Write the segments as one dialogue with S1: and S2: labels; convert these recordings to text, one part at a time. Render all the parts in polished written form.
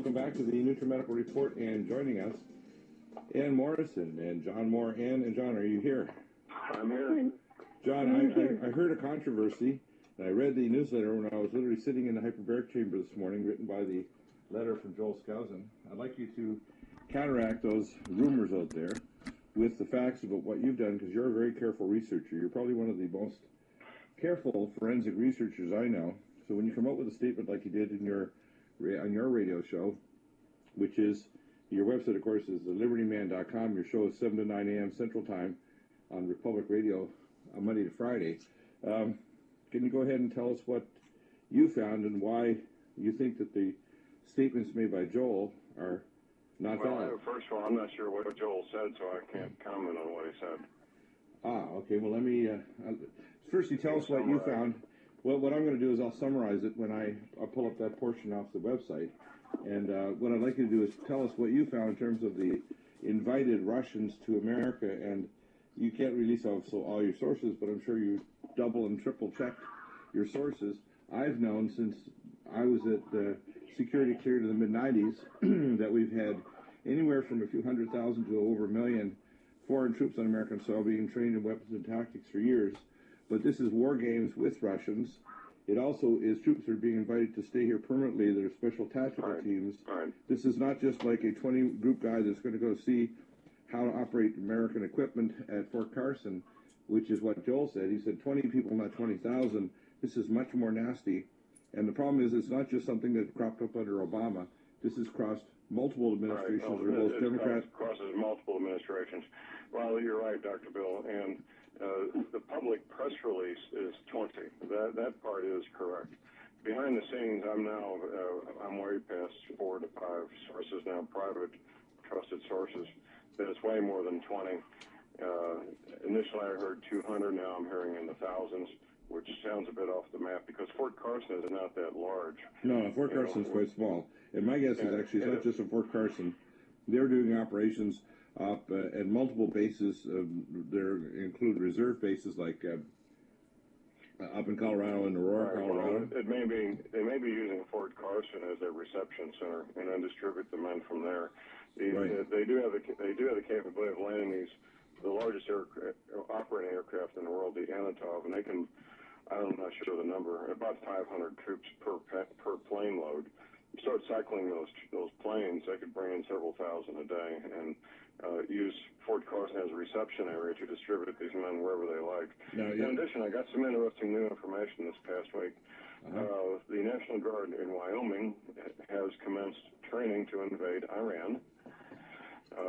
S1: welcome back to the NUTRAMEDICAL Report, and joining us, Ann Morrison and John Moore. Ann and John, are you here?
S2: I'm here.
S1: John, I heard a controversy, and I read the newsletter when I was literally sitting in the hyperbaric chamber this morning, written by the letter from Joel Skousen. I'd like you to counteract those rumors out there with the facts about what you've done, because you're a very careful researcher. You're probably one of the most careful forensic researchers I know. So when you come up with a statement like you did in on your radio show, which is, your website, of course, is thelibertyman.com. Your show is 7 to 9 a.m. Central Time on Republic Radio on Monday to Friday. Can you go ahead and tell us what you found and why you think that the statements made by Joel are not valid?
S2: Well, first of all, I'm not sure what Joel said, so I can't comment on what he said.
S1: Okay. Well, let me first you tell us what you found. Well, what I'm going to do is I'll summarize it when I'll pull up that portion off the website. And what I'd like you to do is tell us what you found in terms of the invited Russians to America. And you can't release also all your sources, but I'm sure you double and triple checked your sources. I've known since I was at security cleared in the mid-90s that we've had anywhere from a few 100,000 to over 1 million foreign troops on American soil being trained in weapons and tactics for years. But this is war games with Russians. It also is troops that are being invited to stay here permanently. They're special tactical teams. This is not just like a 20-group guy that's going to go see how to operate American equipment at Fort Carson, which is what Joel said. He said 20 people, not 20,000. This is much more nasty. And the problem is it's not just something that cropped up under Obama. This has crossed multiple administrations. Both Democrats.
S2: Crosses multiple administrations. Well, you're right, Dr. Bill. And the public press release is 20. That part is correct. Behind the scenes, I'm way past 4 to 5 sources now, private, trusted sources. That it's way more than 20. Initially, I heard 200. Now I'm hearing in the thousands, which sounds a bit off the map because Fort Carson is not that large.
S1: No, Fort Carson is quite small. And my guess is actually it's not just in Fort Carson. They're doing operations up at multiple bases. They include reserve bases like up in Colorado and Aurora, Colorado.
S2: Well, they may be using Fort Carson as their reception center and then distribute the men from there. They do have the capability of landing the largest operating aircraft in the world, the Antonov, and they can. I'm not sure the number. About 500 troops per plane load. You start cycling those planes, they could bring in several thousand a day and use Fort Carson as a reception area to distribute these men wherever they like. In addition, I got some interesting new information this past week. The National Guard in Wyoming has commenced training to invade Iran.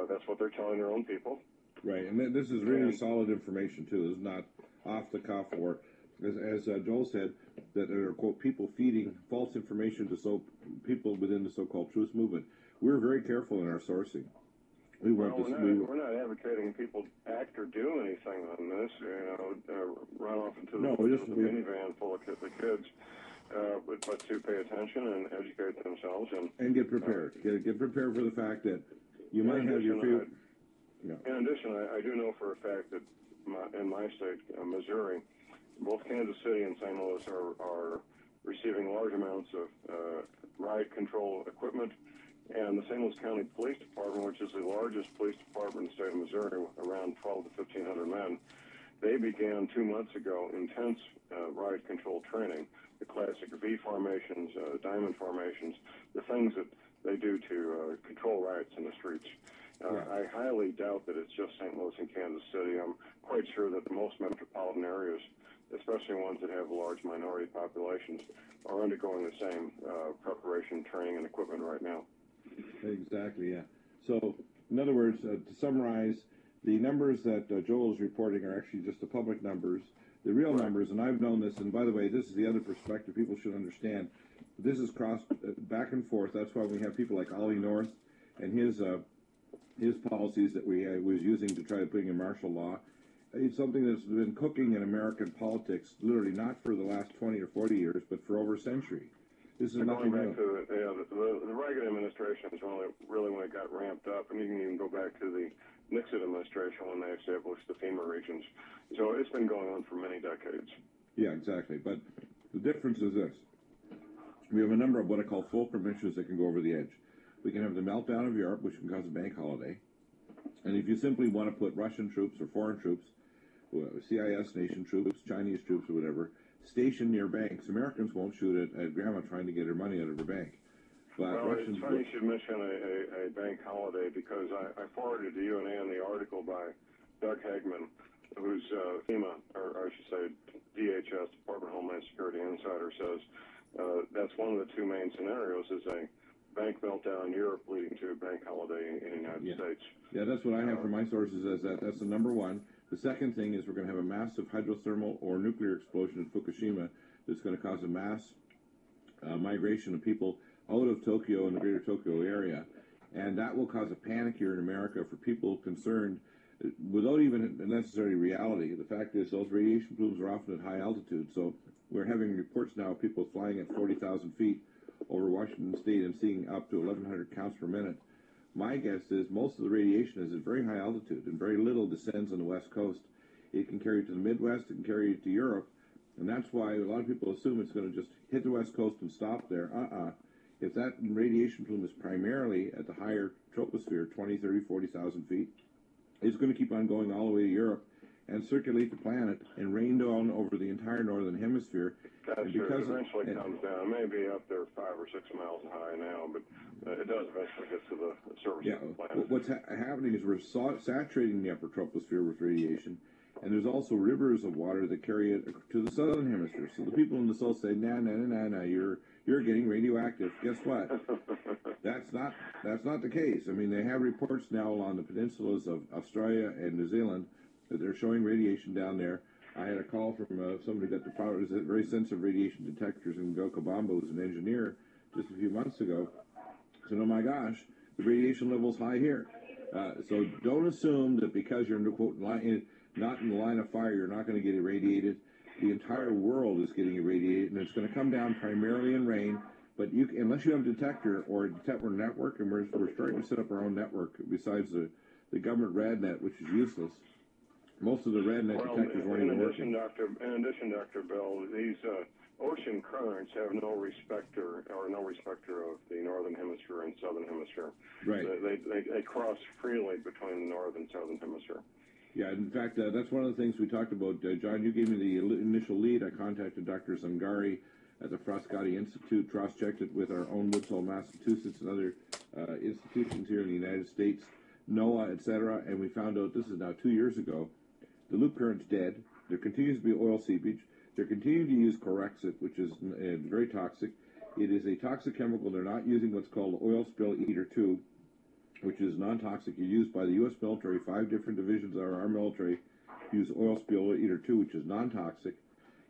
S2: That's what they're telling their own people.
S1: Right, and this is really solid information, too. This is not off the cuff or, as Joel said, that there are, quote, people feeding false information to people within the so-called truth movement. We're very careful in our sourcing.
S2: We're not advocating people act or do anything on this, run off into the minivan full of the kids, but to pay attention and educate themselves.
S1: And get prepared. Get prepared for the fact that you might have your few...
S2: In addition, I do know for a fact that in my state, Missouri, both Kansas City and St. Louis are receiving large amounts of riot control equipment. And the St. Louis County Police Department, which is the largest police department in the state of Missouri, around 1,200 to 1,500 men, they began 2 months ago intense riot control training, the classic V formations, diamond formations, the things that they do to control riots in the streets. I highly doubt that it's just St. Louis and Kansas City. I'm quite sure that most metropolitan areas, especially ones that have large minority populations, are undergoing the same preparation, training, and equipment right now.
S1: Exactly, yeah. So, in other words, to summarize, the numbers that Joel is reporting are actually just the public numbers. The real numbers, and I've known this, and by the way, this is the other perspective people should understand. This is crossed back and forth. That's why we have people like Ollie North and his policies that we was using to try to bring in martial law. It's something that's been cooking in American politics, literally not for the last 20 or 40 years, but for over a century. This is nothing new.
S2: The Reagan administration is really when it got ramped up, and you can even go back to the Nixon administration when they established the FEMA regions. So it's been going on for many decades.
S1: Yeah, exactly. But the difference is this. We have a number of what I call fulcrum issues that can go over the edge. We can have the meltdown of Europe, which can cause a bank holiday. And if you simply want to put Russian troops or foreign troops, CIS nation troops, Chinese troops or whatever, stationed near banks, Americans won't shoot at grandma trying to get her money out of her bank. But
S2: well,
S1: Russians
S2: it's funny you should mention a bank holiday, because I forwarded to you and Ann the article by Doug Hagman, who's FEMA, or I should say DHS, Department of Homeland Security Insider, says that's one of the two main scenarios is a bank meltdown in Europe leading to a bank holiday in the United States.
S1: Yeah, that's what I have from my sources as that's the number one. The second thing is we're going to have a massive hydrothermal or nuclear explosion in Fukushima that's going to cause a mass migration of people out of Tokyo and the greater Tokyo area. And that will cause a panic here in America for people concerned without even necessarily reality. The fact is those radiation plumes are often at high altitude. So we're having reports now of people flying at 40,000 feet over Washington State and seeing up to 1,100 counts per minute. My guess is most of the radiation is at very high altitude and very little descends on the West Coast. It can carry it to the Midwest, it can carry it to Europe, and that's why a lot of people assume it's going to just hit the West Coast and stop there. If that radiation plume is primarily at the higher troposphere, 20, 30, 40,000 feet, it's going to keep on going all the way to Europe and circulate the planet and rain down over the entire northern hemisphere.
S2: That's true. It eventually comes down. It may be up there 5 or 6 miles high now, but it does eventually get to the surface of the planet.
S1: What's happening is we're saturating the upper troposphere with radiation, and there's also rivers of water that carry it to the southern hemisphere. So the people in the south say, nah, you're getting radioactive. Guess what? That's not the case. I mean, they have reports now on the peninsulas of Australia and New Zealand that they're showing radiation down there. I had a call from somebody that got the power, very sensitive radiation detectors in Vilcabamba, who's an engineer, just a few months ago. Said, oh my gosh, the radiation level's high here. So don't assume that because you're quote, not in the line of fire, you're not going to get irradiated. The entire world is getting irradiated, and it's going to come down primarily in rain. But unless you have a detector or a detector network, and we're starting to set up our own network besides the government RadNet, which is useless. Most of the RadNet detectors weren't even working.
S2: In addition, Dr. Bell, these ocean currents have no respecter of the northern hemisphere and southern hemisphere.
S1: Right.
S2: They cross freely between the northern and southern hemisphere.
S1: Yeah, in fact, that's one of the things we talked about. John, you gave me the initial lead. I contacted Dr. Zangari at the Frascati Institute, cross-checked it with our own Woods Hole, Massachusetts, and other institutions here in the United States, NOAA, etc., and we found out, this is now 2 years ago, the loop current's dead. There continues to be oil seepage. They're continuing to use Corexit, which is very toxic. It is a toxic chemical. They're not using what's called oil spill eater 2, which is non-toxic. It's used by the U.S. military. 5 different divisions of our military use oil spill eater 2, which is non-toxic.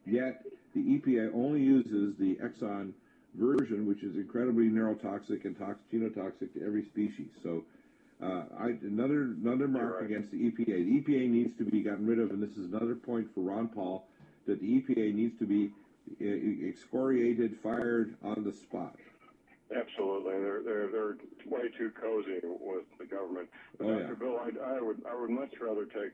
S1: Yet the EPA only uses the Exxon version, which is incredibly neurotoxic and genotoxic to every species. So another mark against the EPA. The EPA needs to be gotten rid of, and this is another point for Ron Paul, that the EPA needs to be excoriated, fired on the spot.
S2: Absolutely, they're way too cozy with the government. But Dr. Bill, I would much rather take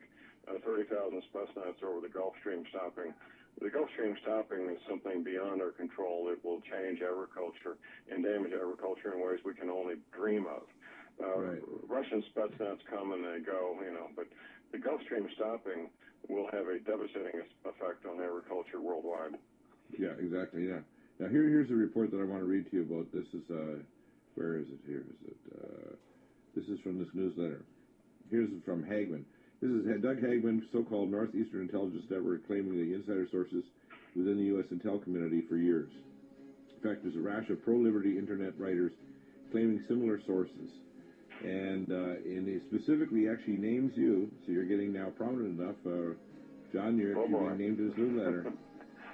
S2: 30,000 Spetsnaz over the Gulf Stream stopping. The Gulf Stream stopping is something beyond our control. It will change agriculture and damage agriculture in ways we can only dream of. Russian Spetsnaz come and they go, but the Gulf Stream stopping will have a devastating effect on agriculture worldwide. Yeah,
S1: exactly, yeah. Now, here's a report that I want to read to you about. This is, where is it? Here is it. This is from this newsletter. Here's from Hagman. This is Doug Hagman, so-called Northeastern Intelligence Network, claiming the insider sources within the U.S. intel community for years. In fact, there's a rash of pro-liberty internet writers claiming similar sources. And he specifically actually names you, so you're getting now prominent enough. John, you're being named in his newsletter.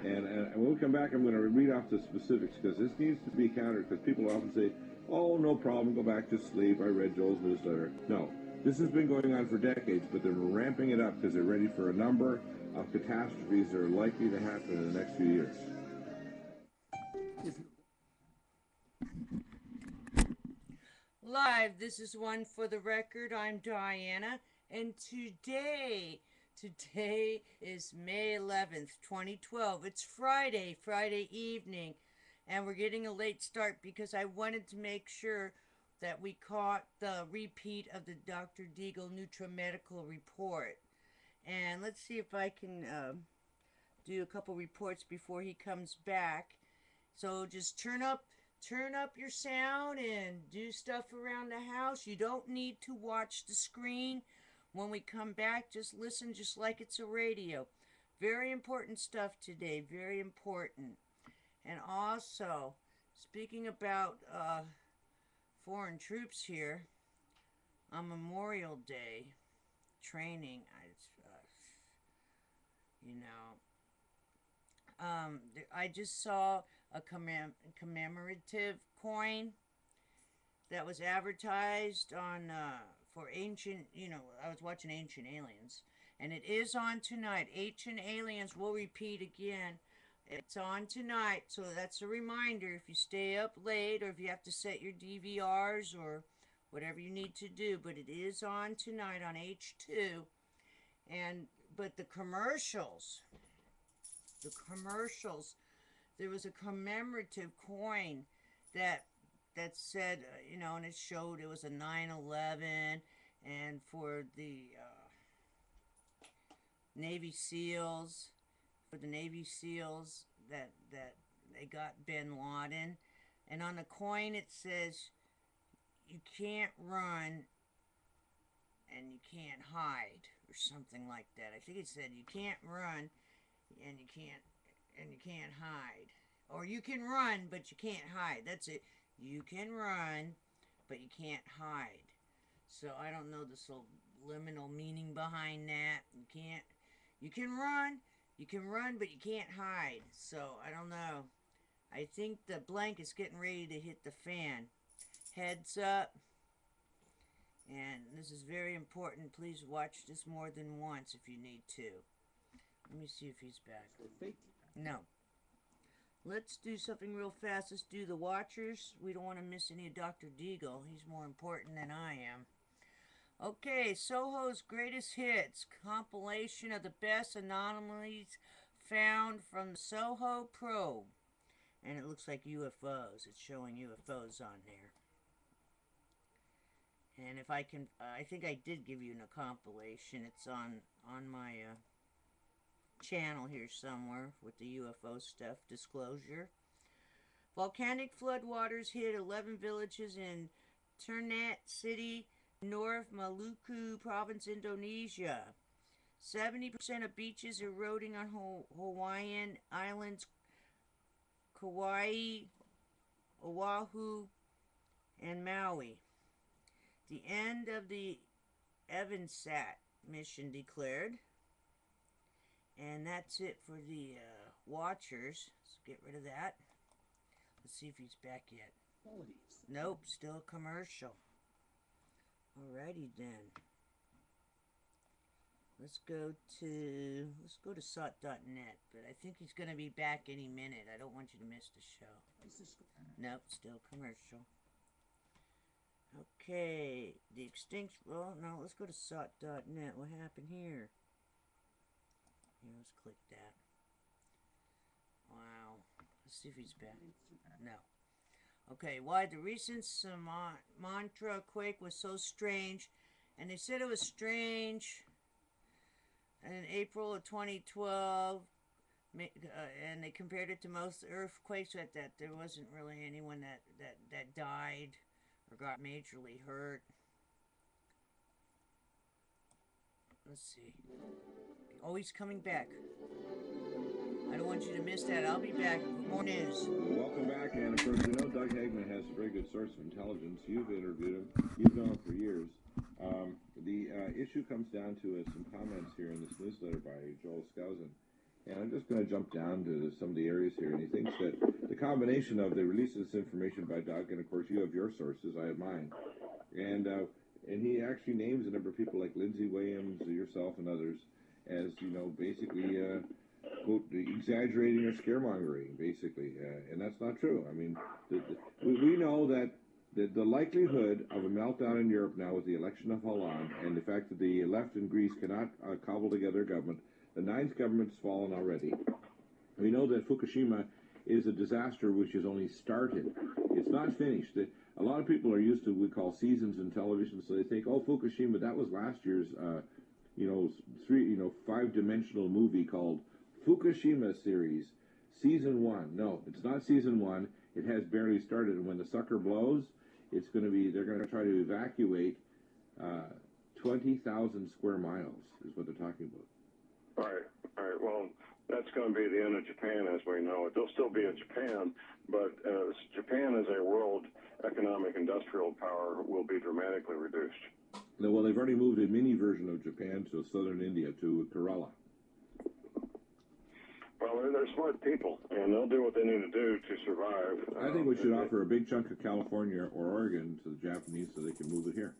S1: And when we come back, I'm going to read off the specifics, because this needs to be countered, because people often say, oh, no problem, go back to sleep, I read Joel's newsletter. No, this has been going on for decades, but they're ramping it up because they're ready for a number of catastrophes that are likely to happen in the next few years.
S3: Live, this is One for the Record. I'm Diana, and today is May 11th, 2012. It's Friday evening, and we're getting a late start because I wanted to make sure that we caught the repeat of the Dr. DEAGLE NUTRAMEDICAL report. And let's see if I can do a couple reports before he comes back. So just turn up your sound and do stuff around the house. You don't need to watch the screen. When we come back, just listen just like it's a radio. Very important stuff today, very important. And also, speaking about foreign troops here, on Memorial Day training, I just saw a commemorative coin that was advertised on for ancient, I was watching Ancient Aliens, and it is on tonight. Ancient Aliens will repeat again. It's on tonight, so that's a reminder. If you stay up late or if you have to set your DVRs or whatever you need to do, but it is on tonight on H2. But the commercials, there was a commemorative coin that said, and it showed it was a 9/11, and for the Navy SEALs, that they got Bin Laden, and on the coin it says, "You can't run and you can't hide," or something like that. I think it said, "You can't run and you can't hide," or "You can run but you can't hide." That's it. You can run but you can't hide. So I don't know the subliminal meaning behind that. You can run but you can't hide. So I don't know. I think the blanket's getting ready to hit the fan. Heads up. And this is very important. Please watch this more than once if you need to. Let me see if he's back. No. Let's do something real fast. Let's do the Watchers. We don't want to miss any of Dr. DEAGLE. He's more important than I am. Okay, Soho's Greatest Hits. Compilation of the best anomalies found from the Soho probe. And it looks like UFOs. It's showing UFOs on there. And if I can, I think I did give you a compilation. It's on my channel here somewhere with the UFO stuff. Disclosure. Volcanic floodwaters hit 11 villages in Ternate City, North Maluku Province, Indonesia. 70% of beaches eroding on Hawaiian islands, Kauai, Oahu, and Maui. The end of the Evansat mission declared. And that's it for the Watchers. Let's get rid of that. Let's see if he's back yet. Nope, still commercial. Alrighty then. Let's go to sot.net, but I think he's going to be back any minute. I don't want you to miss the show. Nope, still commercial. Okay, the extinction, well, no, let's go to sot.net. What happened here? Here, let's click that. Wow. Let's see if he's back. No. Okay, why the recent Sumatra quake was so strange, and they said it was strange in April of 2012, and they compared it to most earthquakes that there wasn't really anyone that died or got majorly hurt. Let's see. Oh, he's coming back. I don't want you to miss that. I'll be back with more news.
S1: Welcome back, and of course, Doug Hagman has a very good source of intelligence. You've interviewed him. You've known him for years. The issue comes down to some comments here in this newsletter by Joel Skousen. And I'm just going to jump down to some of the areas here. And he thinks that the combination of the release of this information by Doug, and of course you have your sources, I have mine. And he actually names a number of people like Lindsey Williams, yourself, and others as, basically, quote, exaggerating or scaremongering, basically. And that's not true. I mean, we know that the likelihood of a meltdown in Europe now with the election of Hollande and the fact that the left in Greece cannot cobble together a government, the ninth government's fallen already. We know that Fukushima is a disaster which has only started. It's not finished. A lot of people are used to what we call seasons in television, so they think, oh, Fukushima, that was last year's, 5-dimensional movie called Fukushima series, season 1. No, it's not season 1. It has barely started, and when the sucker blows, they're going to try to evacuate 20,000 square miles is what they're talking about.
S2: Right. Well, that's going to be the end of Japan as we know it. They'll still be in Japan, but Japan as a world economic industrial power will be dramatically reduced.
S1: Well, they've already moved a mini version of Japan to southern India, to Kerala.
S2: Well, they're smart people, and they'll do what they need to do to survive.
S1: I think we should offer a big chunk of California or Oregon to the Japanese so they can move it here.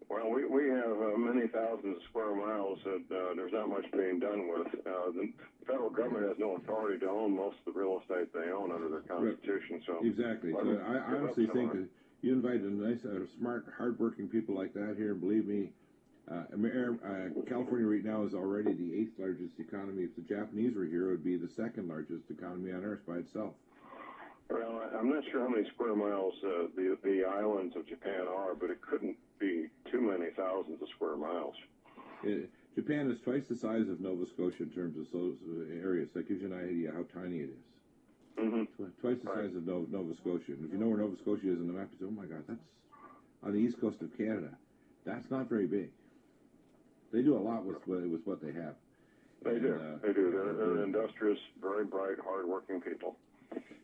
S2: Well, we have many thousands of square miles that there's not much being done with. The federal government has no authority to own most of the real estate they own under their constitution. So
S1: exactly. So I honestly think that you invite a nice, smart, hardworking people like that here. Believe me, California right now is already the 8th largest economy. If the Japanese were here, it would be the 2nd largest economy on Earth by itself.
S2: Well, I'm not sure how many square miles the islands of Japan are, but it couldn't be too many thousands of square miles.
S1: Japan is twice the size of Nova Scotia in terms of area, so that gives you an idea how tiny it is.
S2: Mm-hmm.
S1: Twice the size of Nova Scotia. And if you know where Nova Scotia is on the map, you say, oh my God, that's on the east coast of Canada. That's not very big. They do a lot with what they have.
S2: They do. They're industrious, very bright, hard-working people.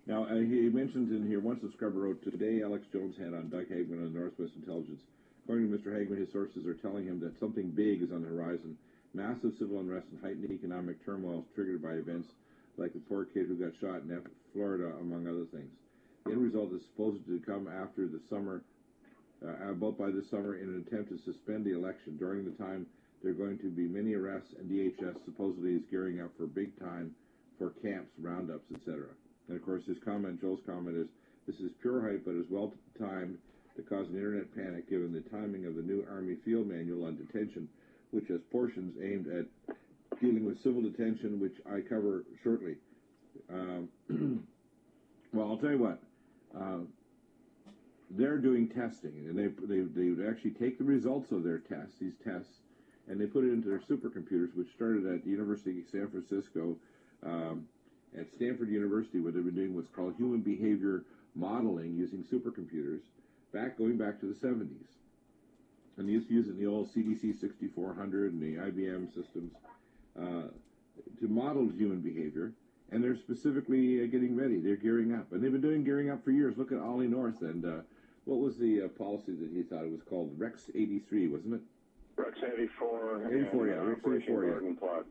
S1: Now, he mentions in here, one subscriber wrote, today Alex Jones had on Doug Hagman on Northwest Intelligence. According to Mr. Hagman, his sources are telling him that something big is on the horizon. Massive civil unrest and heightened economic turmoil triggered by events like the poor kid who got shot in Florida, among other things. The end result is supposed to come after the summer, about by the summer, in an attempt to suspend the election. During the time, there are going to be many arrests, and DHS supposedly is gearing up for big time for camps, roundups, etc. And of course, Joel's comment is, this is pure hype, but is well timed to cause an internet panic given the timing of the new Army Field Manual on detention, which has portions aimed at dealing with civil detention, which I cover shortly. Well, I'll tell you what. They're doing testing, and they would actually take the results of their tests, these tests, and they put it into their supercomputers, which started at the University of San Francisco, at Stanford University, where they've been doing what's called human behavior modeling using supercomputers, going back to the 70s. And they used to use it in the old CDC 6400 and the IBM systems to model human behavior, and they're specifically getting ready. They're gearing up, and they've been gearing up for years. Look at Ollie North, and what was the policy that he thought it was called? Rex 83, wasn't it?
S2: Rex 84.
S1: 84, yeah. Rex 84,
S2: yeah. Plot.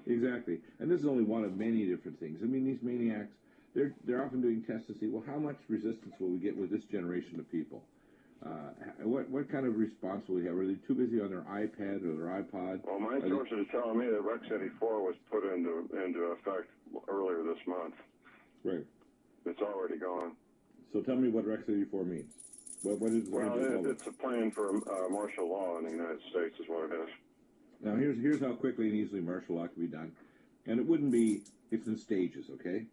S1: Exactly. And this is only one of many different things. I mean, these maniacs, they're often doing tests to see, well, how much resistance will we get with this generation of people? What kind of response will we have? Are they too busy on their iPad or their iPod?
S2: Well, my sources are telling me that Rex 84 was put into effect earlier this month.
S1: Right.
S2: It's already gone.
S1: So tell me what Rex 84 means. What is
S2: it's a plan for martial law in the United States is what it is.
S1: Now, here's how quickly and easily martial law can be done. And it wouldn't be, it's in stages, okay?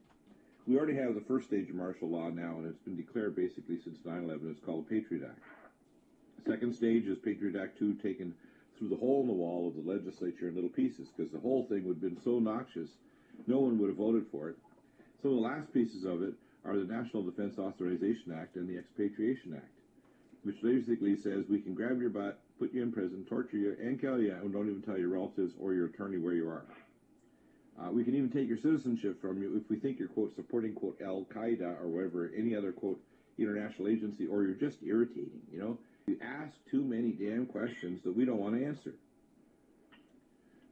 S1: We already have the first stage of martial law now, and it's been declared basically since 9/11. It's called the Patriot Act. The second stage is Patriot Act 2 taken through the hole in the wall of the legislature in little pieces, because the whole thing would have been so noxious, no one would have voted for it. So the last pieces of it are the National Defense Authorization Act and the Expatriation Act, which basically says we can grab your butt, put you in prison, torture you, and kill you, and don't even tell your relatives or your attorney where you are. We can even take your citizenship from you if we think you're, quote, supporting, quote, Al-Qaeda or whatever, any other, quote, international agency, or you're just irritating, you know? You ask too many damn questions that we don't want to answer.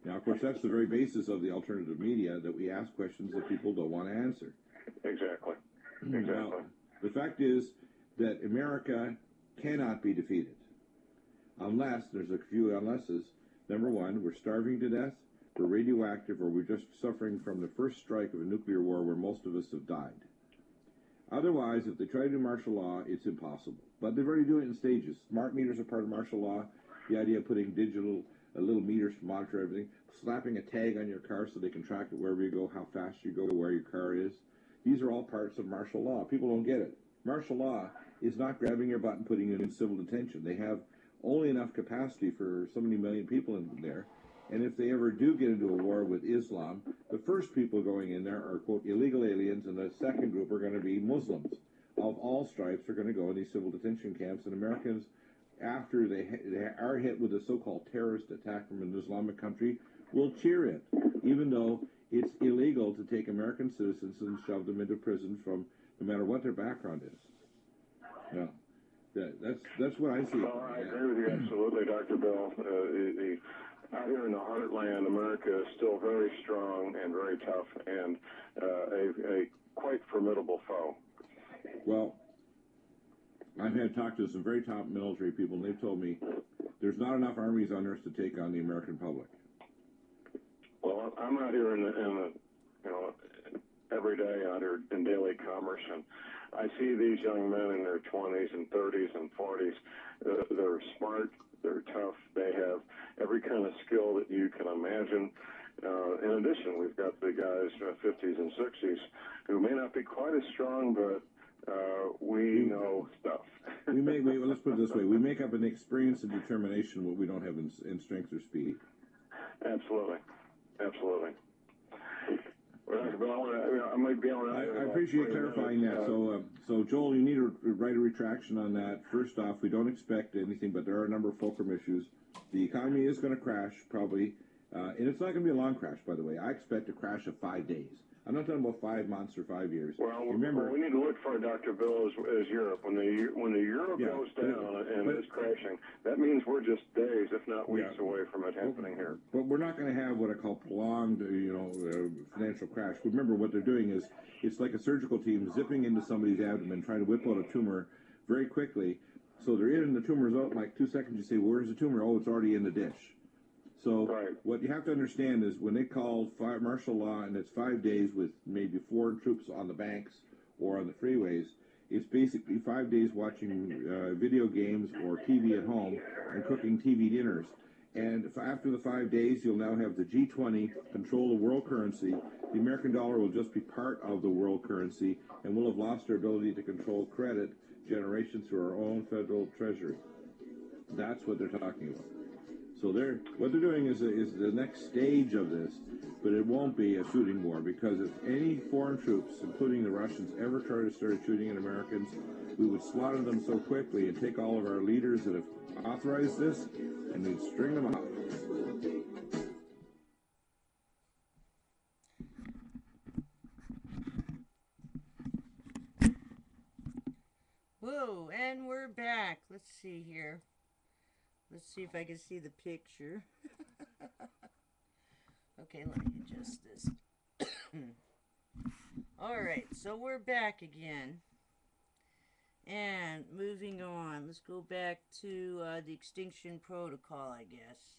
S1: Now, of course, that's the very basis of the alternative media, that we ask questions that people don't want to answer.
S2: Exactly.
S1: Now, the fact is that America cannot be defeated unless, there's a few unlesses. Number one, we're starving to death, we're radioactive, or we're just suffering from the first strike of a nuclear war where most of us have died. Otherwise, if they try to do martial law, it's impossible. But they've already doing it in stages. Smart meters are part of martial law. The idea of putting digital a little meter to monitor everything, slapping a tag on your car so they can track it wherever you go, how fast you go, where your car is. These are all parts of martial law. People don't get it. Martial law is not grabbing your butt and putting you in civil detention. They have only enough capacity for so many million people in there. And if they ever do get into a war with Islam, the first people going in there are, quote, illegal aliens, and the second group are going to be Muslims of all stripes are going to go in these civil detention camps. And Americans, after they are hit with a so-called terrorist attack from an Islamic country, will cheer it, even though it's illegal to take American citizens and shove them into prison from no matter what their background is. Yeah. That's what I see.
S2: Well, I agree with you absolutely, Dr. Bill. Out here in the heartland, America is still very strong and very tough, and a quite formidable foe.
S1: Well, I've had talked to some very top military people, and they've told me there's not enough armies on earth to take on the American public.
S2: Well, I'm out here in the every day out here in daily commerce, and I see these young men in their 20s and 30s and 40s. They're smart, they're tough, they have every kind of skill that you can imagine. In addition, we've got the guys 50s and 60s who may not be quite as strong, but we know stuff.
S1: Let's put it this way: we make up an experience and determination what we don't have in strength or speed.
S2: Absolutely, absolutely. I might be able to.
S1: I appreciate clarifying that. So Joel, you need to write a retraction on that. First off, we don't expect anything, but there are a number of fulcrum issues. The economy is going to crash probably, and it's not going to be a long crash, by the way. I expect a crash of 5 days. I'm not talking about 5 months or 5 years.
S2: Well,
S1: remember,
S2: what we need to look for, Dr. Bill, is Europe. When the euro goes down and is crashing, that means we're just days, if not weeks, away from it happening here.
S1: But we're not going to have what I call prolonged, financial crash. Remember, what they're doing is it's like a surgical team zipping into somebody's abdomen, trying to whip out a tumor very quickly. So they're in, and the tumor's out in like 2 seconds. You say, well, where's the tumor? Oh, it's already in the dish. So what you have to understand is when they call martial law and it's 5 days with maybe 4 troops on the banks or on the freeways, it's basically 5 days watching video games or TV at home and cooking TV dinners. And after the 5 days, you'll now have the G20 control the world currency. The American dollar will just be part of the world currency, and we'll have lost our ability to control credit generation through our own federal treasury. That's what they're talking about. So what they're doing is the next stage of this, but it won't be a shooting war, because if any foreign troops, including the Russians, ever try to start shooting at Americans, we would slaughter them so quickly and take all of our leaders that have authorized this, and we'd string them out.
S3: Whoa, and we're back. Let's see here. Let's see if I can see the picture. Okay, let me adjust this. Alright, so we're back again. And moving on. Let's go back to the Extinction Protocol, I guess.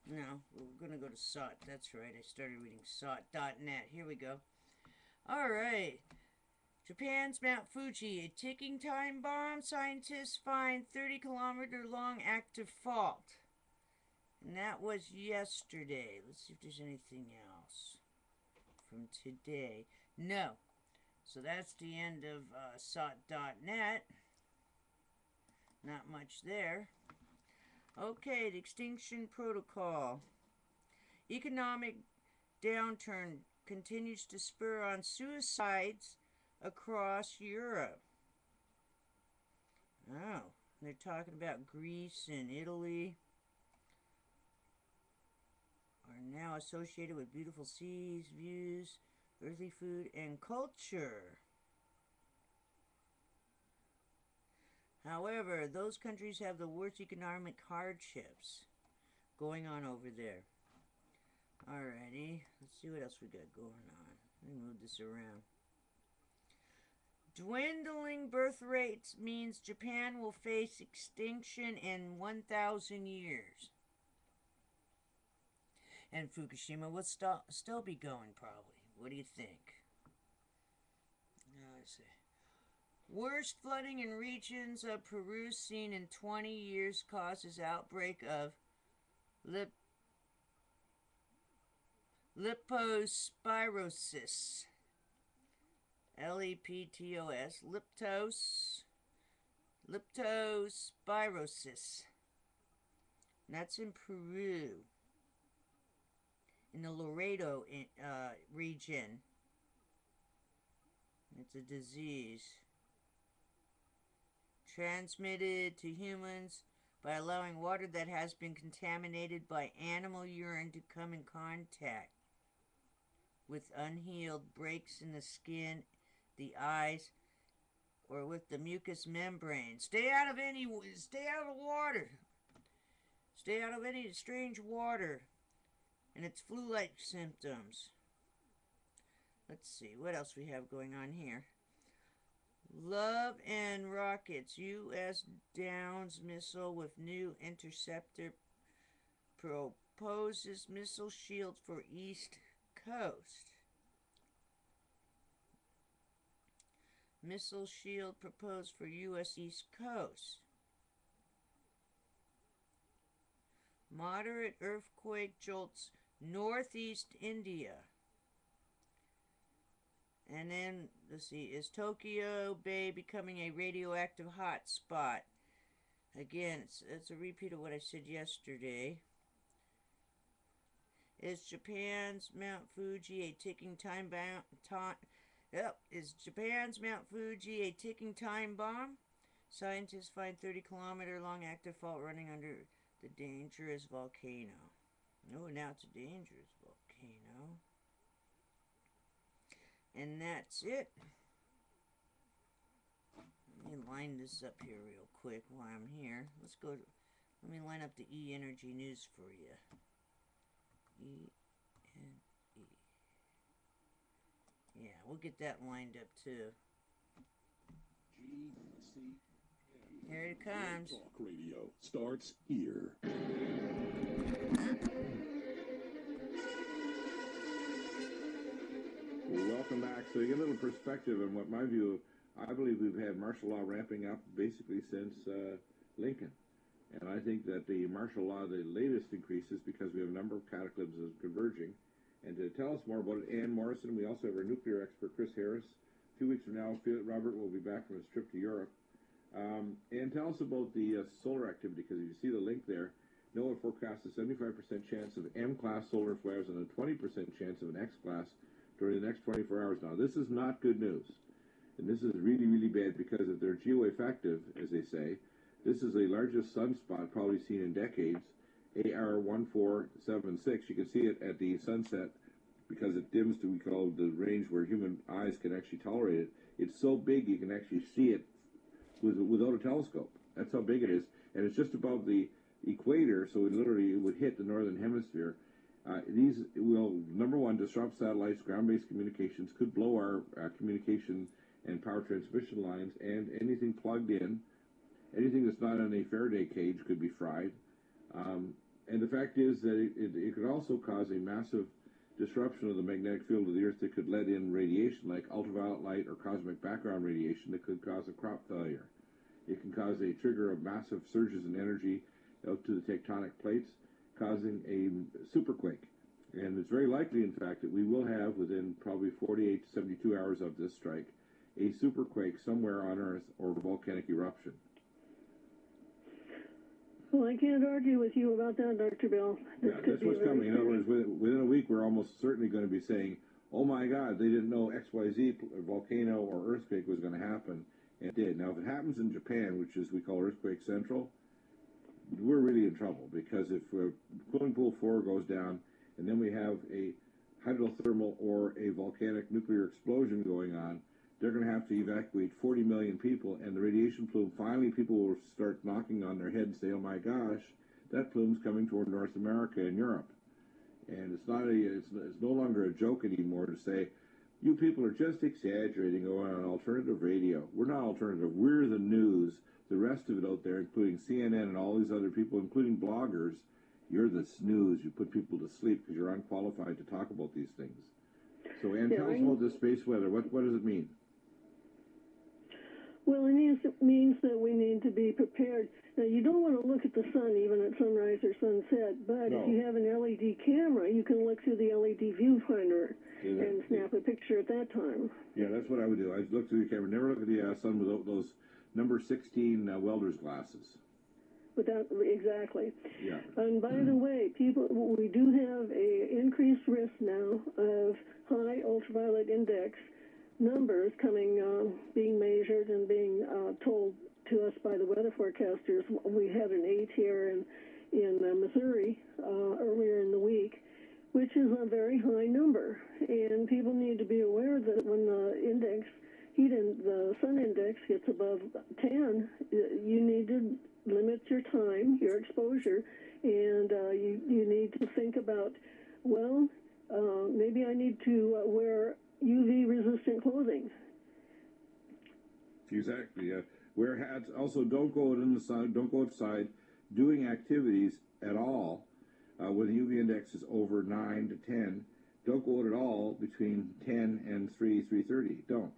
S3: No, we're going to go to SOT. That's right, I started reading SOT.net. Here we go. Alright. Japan's Mount Fuji, a ticking time bomb. Scientists find 30-kilometer-long active fault. And that was yesterday. Let's see if there's anything else from today. No. So that's the end of SOT.net. Not much there. Okay, the Extinction Protocol. Economic downturn continues to spur on suicides across Europe. Oh, they're talking about Greece and Italy are now associated with beautiful seas, views, earthly food, and culture. However, those countries have the worst economic hardships going on over there. Alrighty, let's see what else we got going on. Let me move this around. Dwindling birth rates means Japan will face extinction in 1,000 years. And Fukushima will still be going, probably. What do you think? Let's see. Worst flooding in regions of Peru seen in 20 years causes outbreak of leptospirosis. Leptos. Leptospirosis. And that's in Peru, in the Laredo region. It's a disease transmitted to humans by allowing water that has been contaminated by animal urine to come in contact with unhealed breaks in the skin, the eyes, or with the mucous membrane. Stay out of water. Stay out of any strange water. And it's flu-like symptoms. Let's see what else we have going on here. Love and rockets. U.S. downs missile with new interceptor. Proposes missile shield for East Coast. Missile shield proposed for U.S. East Coast. Moderate earthquake jolts northeast India. And then, let's see, is Tokyo Bay becoming a radioactive hotspot? Again, it's a repeat of what I said yesterday. Is Japan's Mount Fuji a ticking time bomb? Is Japan's Mount Fuji a ticking time bomb? Scientists find 30-kilometer long active fault running under the dangerous volcano. Oh, now it's a dangerous volcano. And that's it. Let me line this up here real quick while I'm here. Let me line up the E-Energy News for you. E-N-E. Yeah, we'll get that lined up too. Here it comes.
S4: Talk Radio starts here.
S1: Well, welcome back. So you get a little perspective on what my view. I believe we've had martial law ramping up basically since Lincoln. And I think that the martial law, the latest increases because we have a number of cataclysms converging. And to tell us more about it, Ann Morrison, we also have our nuclear expert, Chris Harris. 2 weeks from now, Robert will be back from his trip to Europe. And tell us about the solar activity, because if you see the link there, NOAA forecasts a 75% chance of M-class solar flares and a 20% chance of an X-class during the next 24 hours. Now, this is not good news. And this is really, really bad because if they're geoeffective, as they say, this is the largest sunspot probably seen in decades, AR1476. You can see it at the sunset because it dims to, we call the range where human eyes can actually tolerate it. It's so big you can actually see it without a telescope. That's how big it is. And it's just above the equator, so it literally would hit the northern hemisphere. These will, number one, disrupt satellites, ground-based communications, could blow our communication and power transmission lines, and anything plugged in, anything that's not in a Faraday cage could be fried. And the fact is that it could also cause a massive disruption of the magnetic field of the Earth that could let in radiation like ultraviolet light or cosmic background radiation that could cause a crop failure. It can cause a trigger of massive surges in energy out to the tectonic plates, causing a superquake. And it's very likely, in fact, that we will have, within probably 48 to 72 hours of this strike, a superquake somewhere on Earth or volcanic eruption.
S5: Well, I can't argue with you about that, Dr. Bill.
S1: That's what's coming. In other words, within a week, we're almost certainly going to be saying, oh my God, they didn't know XYZ volcano or earthquake was going to happen. And it did. Now, if it happens in Japan, which is we call Earthquake Central, we're really in trouble, because if Cooling Pool 4 goes down and then we have a hydrothermal or a volcanic nuclear explosion going on, they're going to have to evacuate 40 million people, and the radiation plume, finally people will start knocking on their head and say, oh my gosh, that plume's coming toward North America and Europe. And it's no longer a joke anymore to say, you people are just exaggerating going on alternative radio. We're not alternative. We're the news. The rest of it out there, including CNN and all these other people, including bloggers, you're the snooze. You put people to sleep because you're unqualified to talk about these things. So, Ann, tell us about this space weather. What does it mean?
S5: Well, it means that we need to be prepared. Now, you don't want to look at the sun even at sunrise or sunset, but
S1: No.
S5: if you have an LED camera, you can look through the LED viewfinder and snap a picture at that time.
S1: Yeah, that's what I would do. I'd look through the camera. Never look at the sun without those number 16 welder's glasses.
S5: Exactly.
S1: Yeah.
S5: And by the way, we do have a increased risk now of high ultraviolet index numbers being measured and being told to us by the weather forecasters. We had an 8 here in Missouri earlier in the week, which is a very high number. And people need to be aware that when the sun index gets above 10, you need to limit your time, your exposure, and you need to think about, well, maybe I need to wear UV-resistant clothing.
S1: Exactly. Wear hats. Also, don't go out in the sun. Don't go outside doing activities at all when the UV index is over 9 to 10. Don't go out at all between 10 and 3:30. Don't.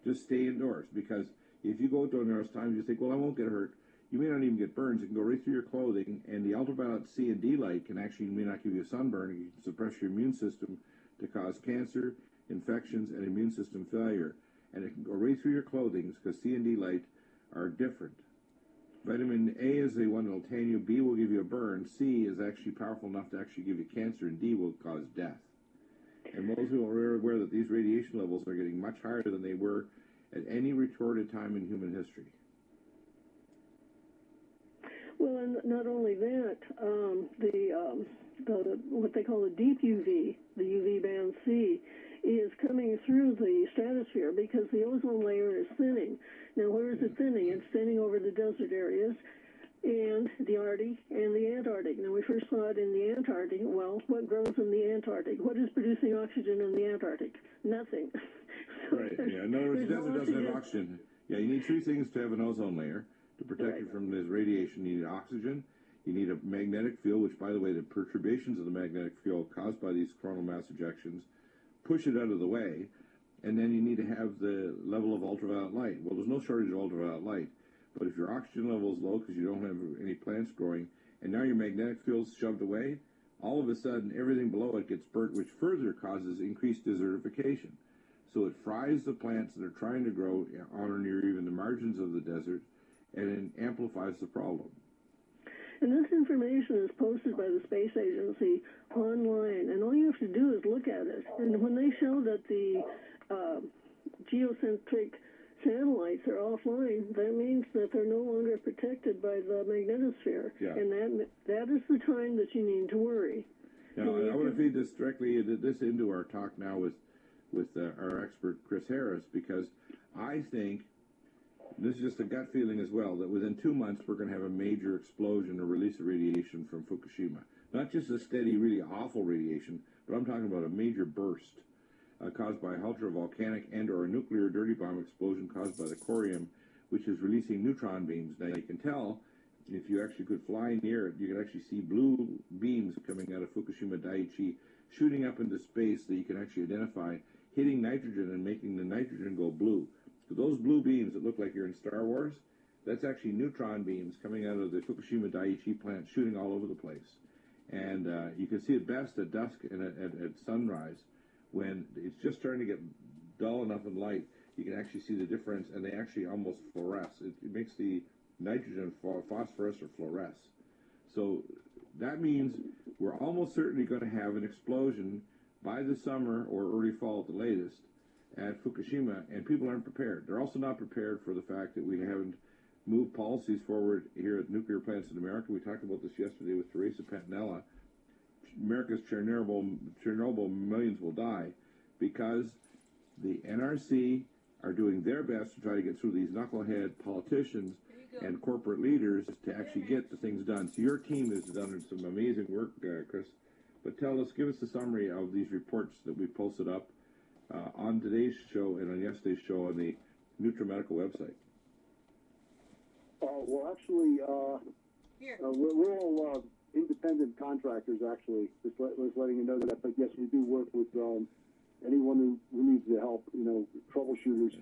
S1: Just stay indoors, because if you go out during those times, you think, well, I won't get hurt. You may not even get burns. It can go right through your clothing, and the ultraviolet C and D light may not give you a sunburn. It can suppress your immune system to cause cancer, infections, and immune system failure. And it can go right through your clothing, because C and D light are different. Vitamin A is the one that will tan you. B will give you a burn. C is actually powerful enough to actually give you cancer, and D will cause death. And most people are aware that these radiation levels are getting much higher than they were at any recorded time in human history.
S5: Well, and not only that, what they call the deep UV, the UV band C, is coming through the stratosphere because the ozone layer is thinning. Now, where is it thinning? It's thinning over the desert areas and the Arctic and the Antarctic. Now, we first saw it in the Antarctic. Well, what grows in the Antarctic? What is producing oxygen in the Antarctic? Nothing.
S1: Right, yeah. In other words, the desert doesn't have oxygen. Yeah, you need three things to have an ozone layer to protect you from this radiation. You need oxygen, you need a magnetic field, which, by the way, the perturbations of the magnetic field caused by these coronal mass ejections push it out of the way, and then you need to have the level of ultraviolet light. Well, there's no shortage of ultraviolet light, but if your oxygen level is low because you don't have any plants growing, and now your magnetic field's shoved away, all of a sudden everything below it gets burnt, which further causes increased desertification. So it fries the plants that are trying to grow on or near even the margins of the desert, and it amplifies the problem.
S5: And this information is posted by the Space Agency online, and all you have to do is look at it. And when they show that the geocentric satellites are offline, that means that they're no longer protected by the magnetosphere.
S1: Yeah.
S5: And that is the time that you need to worry.
S1: Now, I want to feed this directly into our talk now with our expert Chris Harris, because I think, this is just a gut feeling as well, that within 2 months we're going to have a major explosion or release of radiation from Fukushima. Not just a steady, really awful radiation, but I'm talking about a major burst caused by a ultra-volcanic and or a nuclear dirty bomb explosion caused by the corium, which is releasing neutron beams. Now, you can tell, if you actually could fly near it, you could actually see blue beams coming out of Fukushima Daiichi, shooting up into space that you can actually identify, hitting nitrogen and making the nitrogen go blue. So those blue beams that look like you're in Star Wars, that's actually neutron beams coming out of the Fukushima Daiichi plant, shooting all over the place. And you can see it best at dusk and at sunrise, when it's just starting to get dull enough in light. You can actually see the difference, and they actually almost fluoresce. It makes the nitrogen phosphorus or fluoresce. So that means we're almost certainly going to have an explosion by the summer or early fall at the latest at Fukushima, and people aren't prepared. They're also not prepared for the fact that we haven't moved policies forward here at nuclear plants in America. We talked about this yesterday with Teresa Pantanella. America's Chernobyl millions will die because the NRC are doing their best to try to get through these knucklehead politicians and corporate leaders to actually get the things done. So your team has done some amazing work, Chris. But give us a summary of these reports that we posted up on today's show and on yesterday's show on the NUTRAMEDICAL website.
S6: Well, actually, we're all independent contractors, actually. Just letting you know that. But yes, we do work with anyone who needs the help, troubleshooters.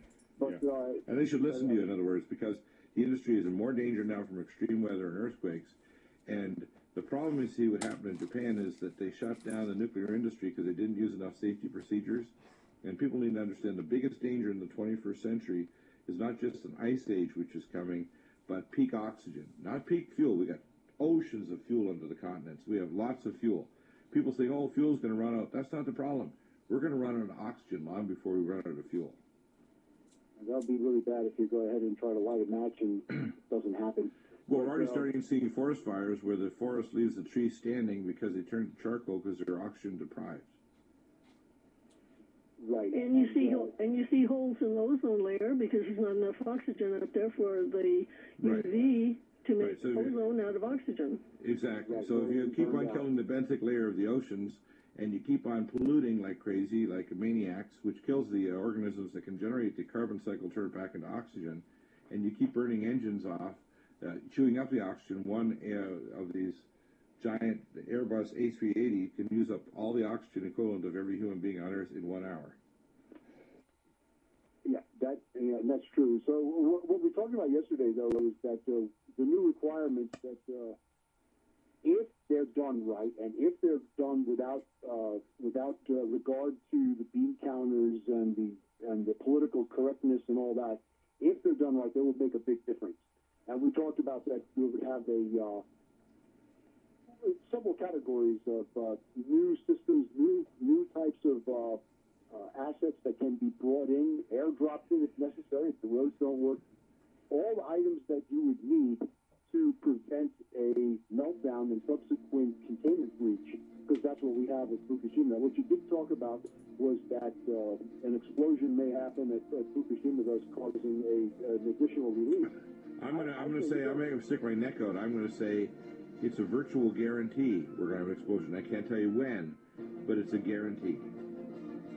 S6: But
S1: and they should listen to you, in other words, because the industry is in more danger now from extreme weather and earthquakes. And the problem you see what happened in Japan is that they shut down the nuclear industry because they didn't use enough safety procedures. And people need to understand the biggest danger in the 21st century is not just an ice age, which is coming, but peak oxygen, not peak fuel. We got oceans of fuel under the continents. We have lots of fuel. People say, oh, fuel's going to run out. That's not the problem. We're going to run out of oxygen long before we run out of fuel.
S6: that would be really bad if you go ahead and try to light a match and it doesn't happen.
S1: Well, we're already starting seeing forest fires where the forest leaves the trees standing because they turn to charcoal because they're oxygen deprived.
S6: Right.
S5: And you see holes in the ozone layer because there's not enough oxygen up there for the UV to make ozone out of oxygen.
S1: Exactly. So if you keep on killing the benthic layer of the oceans and you keep on polluting like crazy, like maniacs, which kills the organisms that can generate the carbon cycle, turn it back into oxygen, and you keep burning engines off, chewing up the oxygen, one of these giant Airbus A380 can use up all the oxygen equivalent of every human being on Earth in 1 hour.
S6: Yeah, that's true. So what we talked about yesterday, though, is that the new requirements that if they're done right and if they're done without regard to the bean counters and the political correctness and all that, if they're done right, they will make a big difference. And we talked about that we would have several categories of new systems, new types of assets that can be brought in, airdropped in if necessary, if the roads don't work. All the items that you would need to prevent a meltdown and subsequent containment breach, because that's what we have with Fukushima. What you did talk about was that an explosion may happen at Fukushima, thus causing an additional release.
S1: I'm gonna stick my neck out. I'm gonna say it's a virtual guarantee we're gonna have an explosion. I can't tell you when, but it's a guarantee.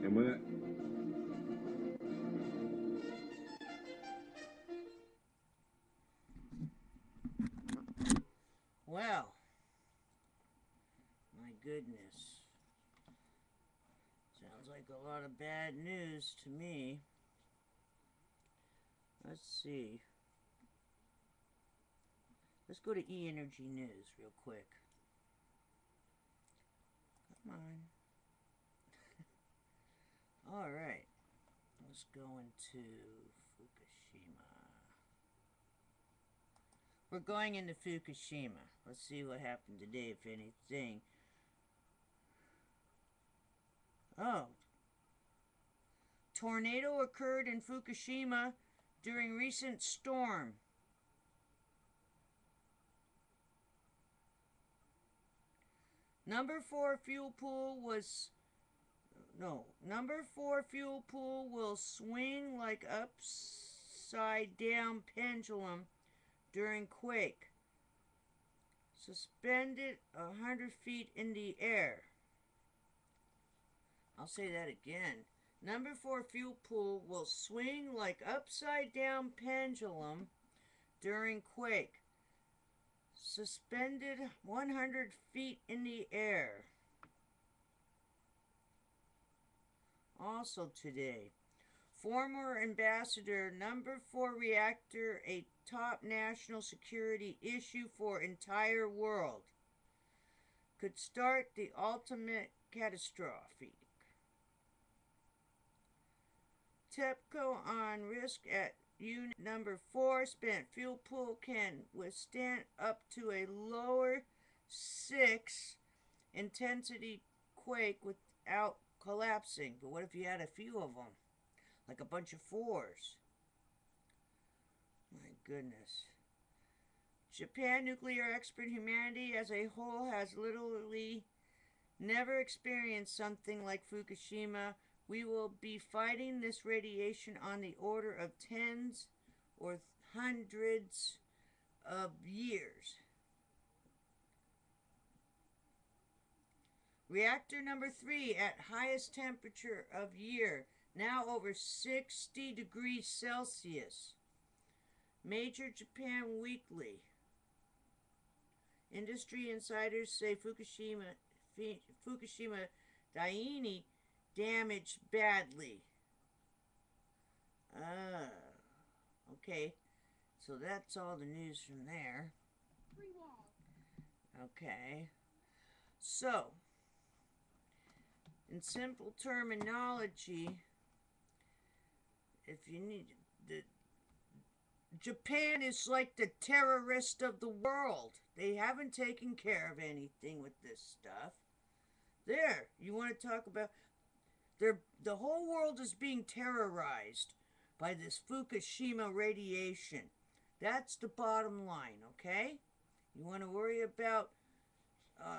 S1: And when that,
S3: well, my goodness. Sounds like a lot of bad news to me. Let's see. Let's go to E-Energy News real quick. Come on. Alright. Let's go into Fukushima. We're going into Fukushima. Let's see what happened today, if anything. Oh. Tornado occurred in Fukushima during recent storm. Number 4 fuel pool will swing like upside down pendulum during quake. Suspended 100 feet in the air. I'll say that again. Number 4 fuel pool will swing like upside down pendulum during quake. Suspended 100 feet in the air. Also today, former ambassador, number 4 reactor, a top national security issue for entire world, could start the ultimate catastrophe. TEPCO on risk at unit number 4, spent fuel pool can withstand up to a lower 6 intensity quake without collapsing. But what if you had a few of them? Like a bunch of 4s? My goodness. Japan nuclear expert, humanity as a whole has literally never experienced something like Fukushima. We will be fighting this radiation on the order of tens or hundreds of years. Reactor number 3 at highest temperature of year, now over 60 degrees Celsius. Major Japan Weekly. Industry insiders say Fukushima Daini damaged badly. Okay. So that's all the news from there. Okay. So, in simple terminology, if you need the Japan is like the terrorist of the world. They haven't taken care of anything with this stuff. There, you want to talk about the whole world is being terrorized by this Fukushima radiation. That's the bottom line, okay? You want to worry about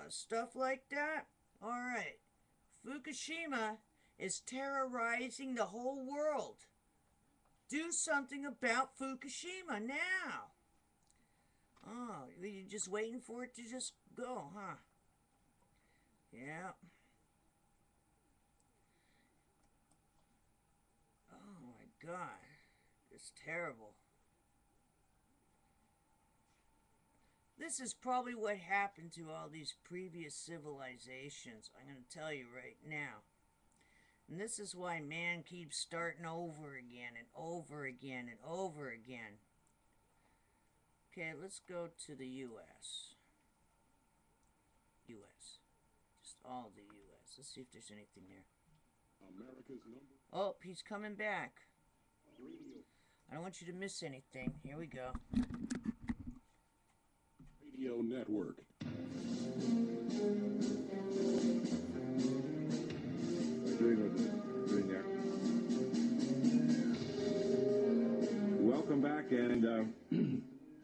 S3: stuff like that? All right. Fukushima is terrorizing the whole world. Do something about Fukushima now. Oh, you're just waiting for it to just go, huh? Yeah. Oh my God. It's terrible. This is probably what happened to all these previous civilizations. I'm going to tell you right now. And this is why man keeps starting over again and over again and over again. Okay, let's go to the U.S. U.S. Just all the U.S. Let's see if there's anything there.
S4: America's number.
S3: Oh, he's coming back.
S4: Radio.
S3: I don't want you to miss anything. Here we go.
S4: Radio Network.
S1: Doing there. Welcome back, and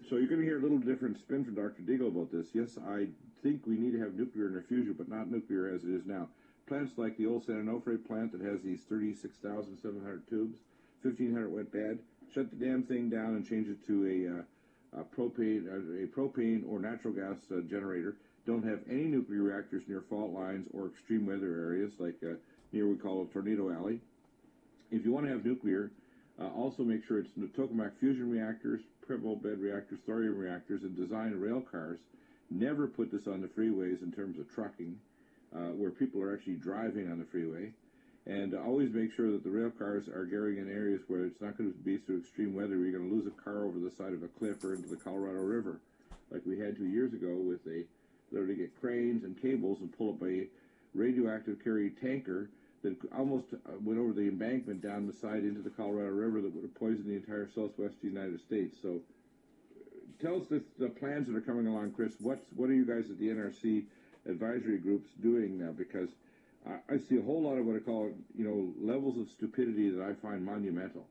S1: so you're going to hear a little different spin from Dr. Deagle about this. Yes, I think we need to have nuclear in our fusion, but not nuclear as it is now. Plants like the old San Onofre plant that has these 36,700 tubes, 1,500 went bad. Shut the damn thing down and change it to a propane or natural gas generator. Don't have any nuclear reactors near fault lines or extreme weather areas like near we call it Tornado Alley. If you want to have nuclear, also make sure it's tokamak fusion reactors, Preble bed reactors, thorium reactors, and design rail cars. Never put this on the freeways in terms of trucking, where people are actually driving on the freeway. And always make sure that the rail cars are going in areas where it's not going to be through extreme weather where you're going to lose a car over the side of a cliff or into the Colorado River, like we had 2 years ago with literally get cranes and cables and pull up a radioactive carry tanker that almost went over the embankment down the side into the Colorado River that would have poisoned the entire southwest United States. So tell us the plans that are coming along, Chris. What are you guys at the NRC advisory groups doing now? Because I see a whole lot of what I call, levels of stupidity that I find monumental.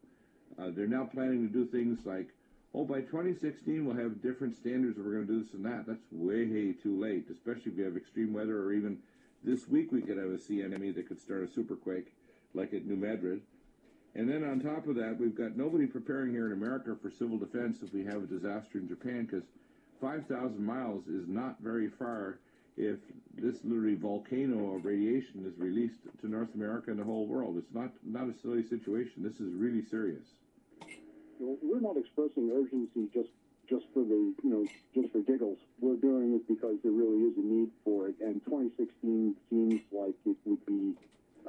S1: They're now planning to do things like, by 2016 we'll have different standards and we're going to do this and that. That's way too late, especially if you have extreme weather, or even this week we could have a CME that could start a superquake like at New Madrid. And then on top of that, we've got nobody preparing here in America for civil defense if we have a disaster in Japan, because 5,000 miles is not very far if this literally volcano of radiation is released to North America and the whole world. It's not a silly situation. This is really serious.
S6: Well, we're not expressing urgency just for just for giggles. We're doing it because there really is a need for it, and 2016 seems like it would be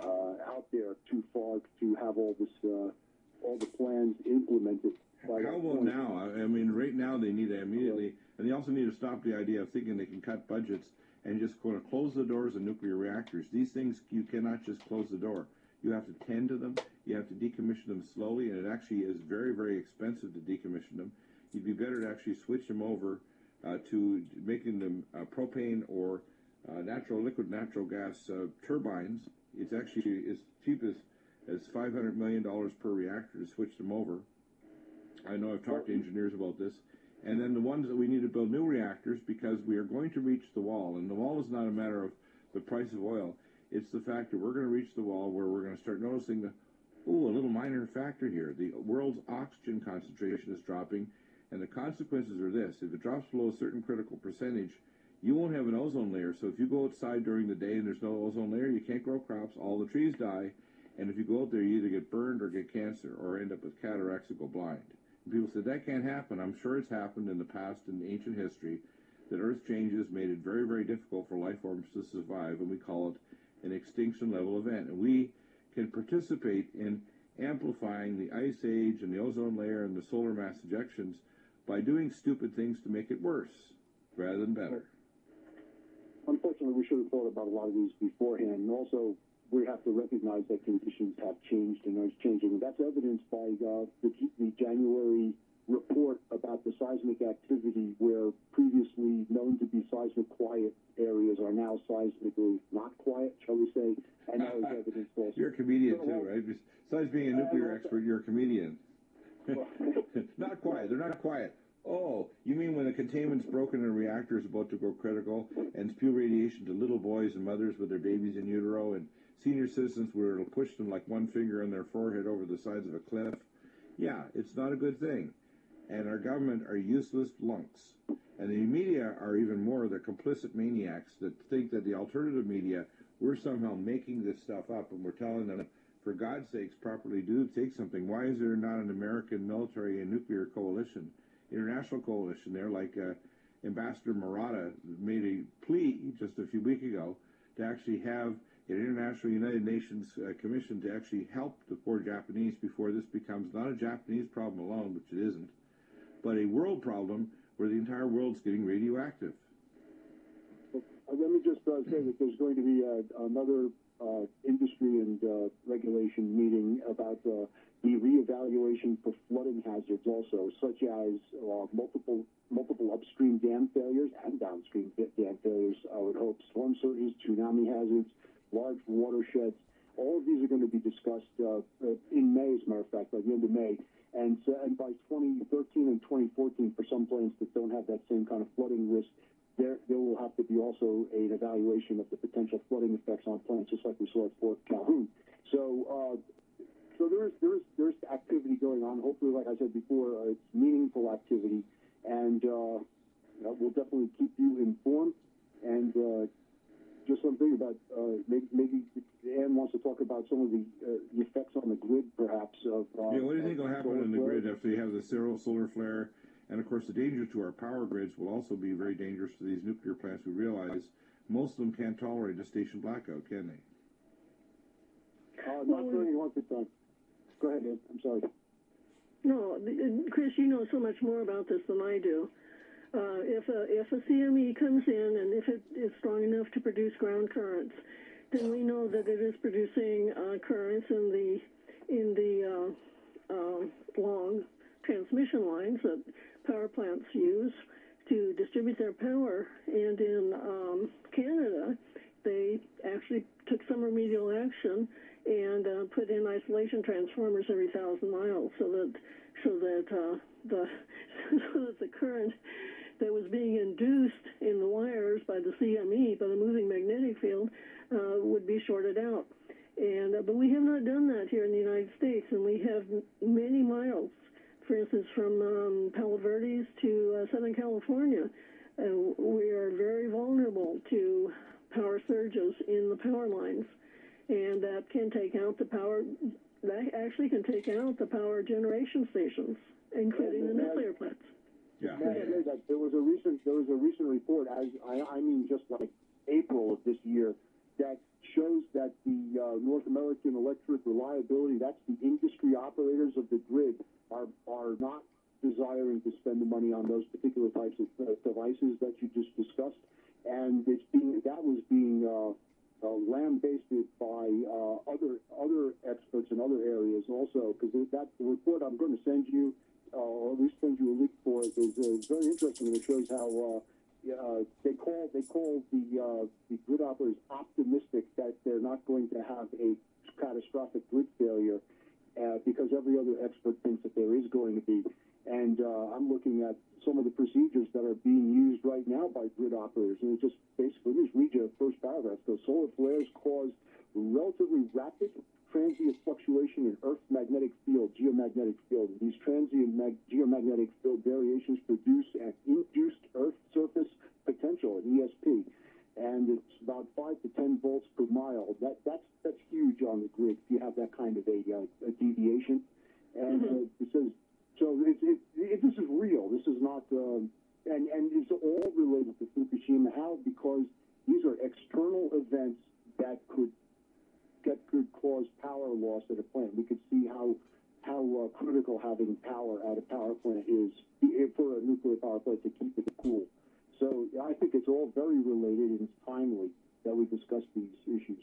S6: out there too far to have all the plans implemented.
S1: How about now? I mean, right now they need to immediately, and they also need to stop the idea of thinking they can cut budgets and just close the doors on nuclear reactors. These things, you cannot just close the door. You have to tend to them. You have to decommission them slowly, and it actually is very expensive to decommission them. You'd be better to actually switch them over to making them propane or liquid natural gas turbines. It's actually as cheap as $500 million per reactor to switch them over. I know I've talked to engineers about this. And then the ones that we need to build new reactors, because we are going to reach the wall. And the wall is not a matter of the price of oil. It's the fact that we're going to reach the wall where we're going to start noticing a little minor factor here. The world's oxygen concentration is dropping, and the consequences are this. If it drops below a certain critical percentage, you won't have an ozone layer. So if you go outside during the day and there's no ozone layer, you can't grow crops, all the trees die, and if you go out there, you either get burned or get cancer or end up with cataracts or go blind. And people say, that can't happen. I'm sure it's happened in the past, in ancient history, that Earth changes made it very difficult for life forms to survive, and we call it an extinction level event. And we can participate in amplifying the ice age and the ozone layer and the solar mass ejections by doing stupid things to make it worse rather than better.
S6: Unfortunately, we should have thought about a lot of these beforehand. And also, we have to recognize that conditions have changed and are changing. And that's evidenced by the January report about the seismic activity, where previously known to be seismic quiet areas are now seismically not quiet, shall we say, and that was evidenced also.
S1: You're a comedian too, right? Besides being a nuclear expert, you're a comedian. Not quiet. They're not quiet. Oh, you mean when the containment's broken and a reactor is about to go critical and spew radiation to little boys and mothers with their babies in utero and senior citizens where it'll push them like one finger on their forehead over the sides of a cliff? Yeah, it's not a good thing. And our government are useless lunks. And the media are even more the complicit maniacs that think that the alternative media, we're somehow making this stuff up, and we're telling them, for God's sakes, properly do take something. Why is there not an American military and nuclear coalition, international coalition there, like Ambassador Murata made a plea just a few weeks ago to actually have an international United Nations commission to actually help the poor Japanese before this becomes not a Japanese problem alone, which it isn't, but a world problem where the entire world's getting radioactive.
S6: Let me just say that there's going to be another industry and regulation meeting about the reevaluation for flooding hazards also, such as multiple upstream dam failures and downstream dam failures, I would hope, storm surges, tsunami hazards, large watersheds. All of these are going to be discussed in May, as a matter of fact, by the end of May. And by 2013 and 2014, for some plants that don't have that same kind of flooding risk, there will have to be also an evaluation of the potential flooding effects on plants, just like we saw at Fort Calhoun. So there's activity going on. Hopefully, like I said before, it's meaningful activity, and we'll definitely keep you informed. And just something about maybe Ann wants to talk about some of the effects on the grid, perhaps. Of
S1: what do you think will happen in the grid after you have the solar flare? And of course, the danger to our power grids will also be very dangerous to these nuclear plants. We realize most of them can't tolerate a station blackout, can they?
S6: Not for any length of time. Go ahead, Ed. I'm sorry.
S5: No, Chris, you know so much more about this than I do. If a CME comes in and if it is strong enough to produce ground currents, then we know that it is producing currents in the long transmission lines that power plants use to distribute their power. And in Canada, they actually took some remedial action and put in isolation transformers every 1,000 miles so that the current that was being induced in the wires by the CME, by the moving magnetic field, would be shorted out. And but we have not done that here in the United States, and we have many miles, for instance, from Palo Verdes to Southern California. We are very vulnerable to power surges in the power lines, and that can take out the power. That actually can take out the power generation stations, including the nuclear plants.
S1: Yeah.
S6: There was a recent report, I mean just like April of this year, that shows that the North American Electric Reliability, that's the industry operators of the grid, are not desiring to spend the money on those particular types of devices that you just discussed, and that was being lambasted by other experts in other areas also, because that the report I'm going to send you, or at least send you a link for it, is very interesting, and it shows how they call the grid operators optimistic that they're not going to have a catastrophic grid failure, because every other expert thinks that there is going to be. And I'm looking at some of the procedures that are being used right now by grid operators, and it just basically, let me just read you the first paragraph. So solar flares cause relatively rapid transient fluctuation in Earth's magnetic field, geomagnetic field. These transient geomagnetic field variations produce an induced Earth surface potential, an ESP, and it's about 5 to 10 volts per mile. That's huge on the grid if you have that kind of a deviation. And it says, so this is real. This is not, and it's all related to Fukushima. How? Because these are external events that could could cause power loss at a plant. We could see how critical having power at a power plant is for a nuclear power plant to keep it cool. So I think it's all very related, and it's timely that we discuss these issues.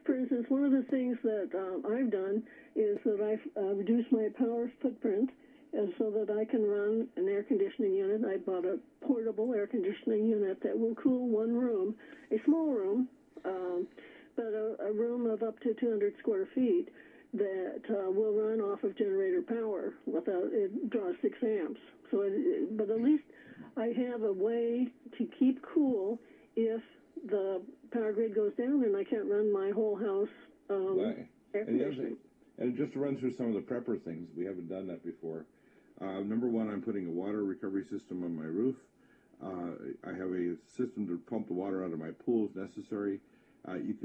S5: For instance, one of the things that I've done is that I've reduced my power footprint so that I can run an air conditioning unit. I bought a portable air conditioning unit that will cool one room, a small room, but a room of up to 200 square feet that will run off of generator power without it draws 6 amps. So, but at least I have a way to keep cool if the power grid goes down and I can't run my whole house
S1: Right.
S5: air conditioning.
S1: And just to run through some of the prepper things, we haven't done that before. Number one, I'm putting a water recovery system on my roof. I have a system to pump the water out of my pool if necessary. You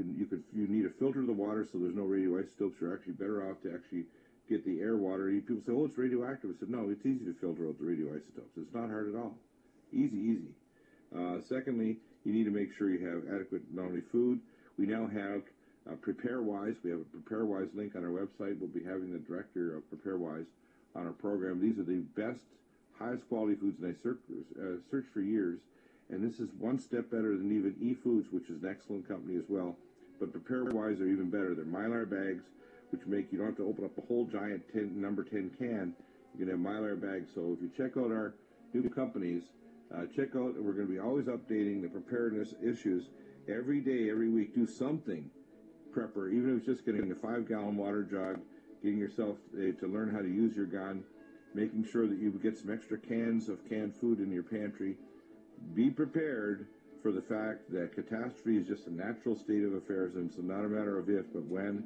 S1: need to filter the water so there's no radioisotopes. You're actually better off to actually get the air water. People say, oh, it's radioactive. I said, no, it's easy to filter out the radioisotopes. It's not hard at all. Easy. Secondly, you need to make sure you have adequate, not only food. We now have PrepareWise. We have a PrepareWise link on our website. We'll be having the director of PrepareWise on our program. These are the best, highest quality foods, and I searched for years. And this is one step better than even eFoods, which is an excellent company as well. But PrepareWise are even better. They're Mylar bags, which make you don't have to open up a whole giant number 10 can. You can have Mylar bags. So if you check out our new companies, check out, we're going to be always updating the preparedness issues every day, every week. Do something prepper, even if it's just getting a 5-gallon water jug, getting yourself to learn how to use your gun, making sure that you get some extra cans of canned food in your pantry. Be prepared for the fact that catastrophe is just a natural state of affairs, and it's not a matter of if, but when.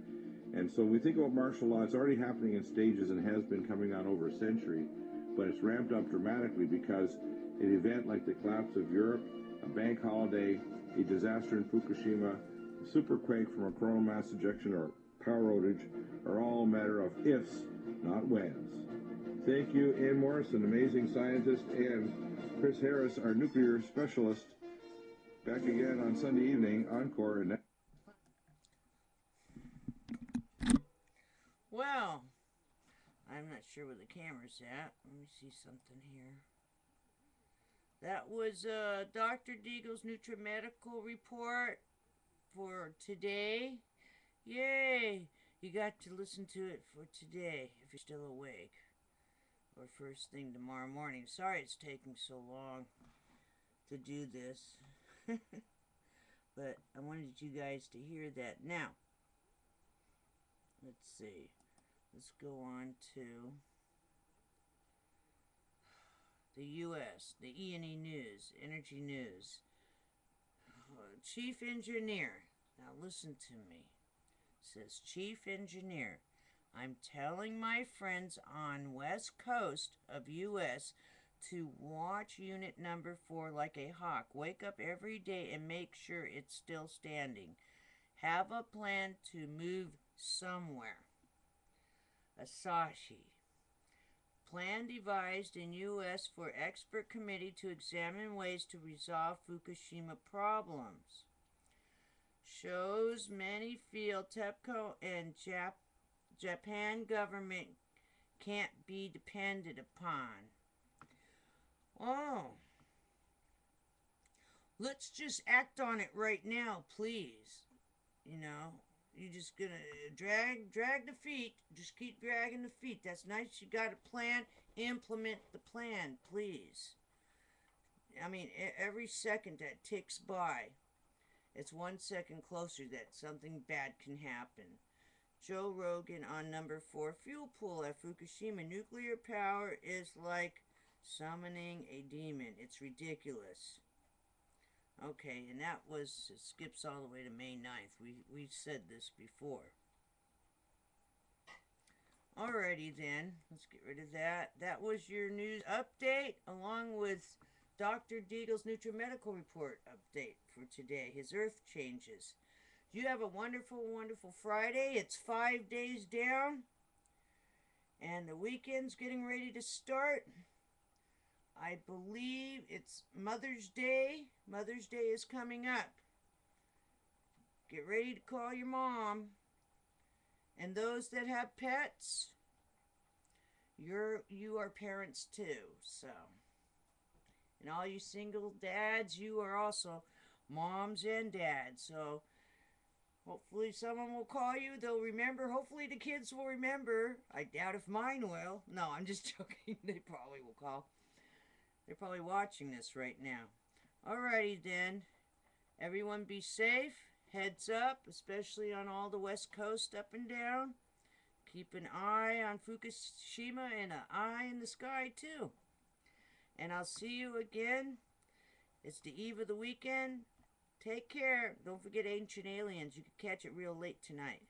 S1: And so when we think about martial law, it's already happening in stages and has been coming on over a century, but it's ramped up dramatically because an event like the collapse of Europe, a bank holiday, a disaster in Fukushima, a super quake from a coronal mass ejection or power outage are all a matter of ifs, not whens. Thank you, Ann Morris, an amazing scientist, and Chris Harris, our nuclear specialist. Back again on Sunday evening, Encore. And
S3: Well, I'm not sure where the camera's at. Let me see something here. That was Dr. Deagle's NUTRAMEDICAL report for today. Yay! You got to listen to it for today if you're still awake. Or first thing tomorrow morning. Sorry it's taking so long to do this. But I wanted you guys to hear that. Now, let's see. Let's go on to the U.S., the E&E News, Energy News. Chief Engineer. Now listen to me. It says, Chief Engineer, I'm telling my friends on West Coast of U.S. to watch unit number 4 like a hawk. Wake up every day and make sure it's still standing. Have a plan to move somewhere. Asahi. Plan devised in U.S. for expert committee to examine ways to resolve Fukushima problems. Shows many feel TEPCO and Japan government can't be depended upon. Oh. Let's just act on it right now, please. You know, you're just gonna drag the feet. Just keep dragging the feet. That's nice. You got a plan. Implement the plan, please. I mean, every second that ticks by, it's 1 second closer that something bad can happen. Joe Rogan on number 4, fuel pool at Fukushima. Nuclear power is like summoning a demon. It's ridiculous. Okay, and that was, it skips all the way to May 9th. We said this before. Alrighty then, let's get rid of that. That was your news update, along with Dr. Deagle's NUTRAMEDICAL report update for today. His earth changes. You have a wonderful, wonderful Friday. It's 5 days down, and the weekend's getting ready to start. I believe it's Mother's Day. Mother's Day is coming up. get ready to call your mom. And those that have pets, you are parents too. So, and all you single dads, you are also moms and dads. So hopefully someone will call you. They'll remember. Hopefully the kids will remember. I doubt if mine will. No, I'm just joking. They probably will call. They're probably watching this right now. Alrighty then. Everyone be safe. Heads up, especially on all the West Coast up and down. Keep an eye on Fukushima and an eye in the sky too. And I'll see you again. It's the eve of the weekend. Take care. Don't forget Ancient Aliens. You can catch it real late tonight.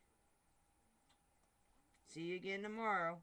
S3: See you again tomorrow.